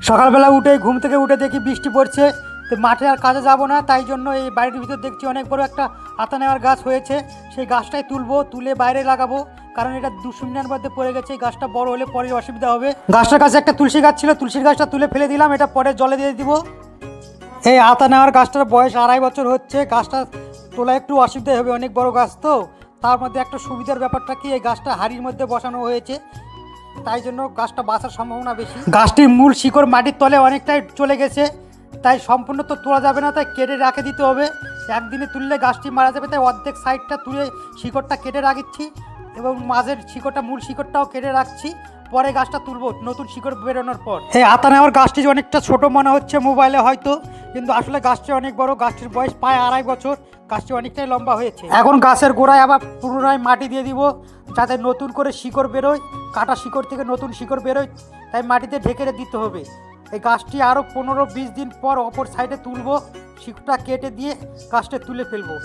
সকালবেলা উঠে ঘুম থেকে উঠে দেখি বৃষ্টি পড়ছে, তো মাঠে আর কাজে যাব না, তাই জন্য এই বাড়ির ভিতর দেখছি অনেক বড় একটা আতা নেওয়ার গাছ হয়েছে। সেই গাছটাই তুলবো, তুলে বাইরে লাগাবো, কারণ এটা দুশমনের মধ্যে পড়ে গেছে। এই গাছটা বড় হলে পরে অসুবিধা হবে। গাছটার কাছে একটা তুলসী গাছ ছিল, তুলসীর গাছটা তুলে ফেলে দিলাম, এটা পরে জলে দিয়ে দিব। এই আতা নেওয়ার গাছটার বয়স 2.5 বছর হচ্ছে। গাছটা তোলা একটু অসুবিধা হবে, অনেক বড় গাছ তো। তার মধ্যে একটা সুবিধার ব্যাপারটা কি, এই গাছটা হাড়ির মধ্যে বসানো হয়েছে, তাই জন্য গাছটা বাঁচার সম্ভাবনা বেশি। গাছটির মূল শিকড় মাটির তলে অনেকটাই চলে গেছে, তাই সম্পূর্ণ তো তোলা যাবে না, তাই কেটে রেখে দিতে হবে। একদিনে তুললে গাছটি মারা যাবে, তাই অর্ধেক সাইডটা তুলে শিকড়টা কেটে রাখছি এবং মাঝের শিকড়টা, মূল শিকড়টাও কেটে রাখছি। পরে গাছটা তুলবো নতুন শিকড় বেরোনোর পর। এই আতা নেওয়ার গাছটি অনেকটা ছোট মনে হচ্ছে মোবাইলে হয়তো, কিন্তু আসলে গাছটি অনেক বড়। গাছটির বয়স প্রায় 2.5 বছর। গাছটি অনেকটাই লম্বা হয়েছে। এখন গাছের গোড়ায় আবার পুনরায় মাটি দিয়ে দিব, যাতে নতুন করে শিকড় বেরোয়, কাটা শিকড় থেকে নতুন শিকড় বেরোয়, তাই মাটিতে ঢেকে দিতে হবে। এই গাছটি আরও 15-20 দিন পর অপর সাইডে তুলবো, শিকড়টা কেটে দিয়ে গাছটা তুলে ফেলবো।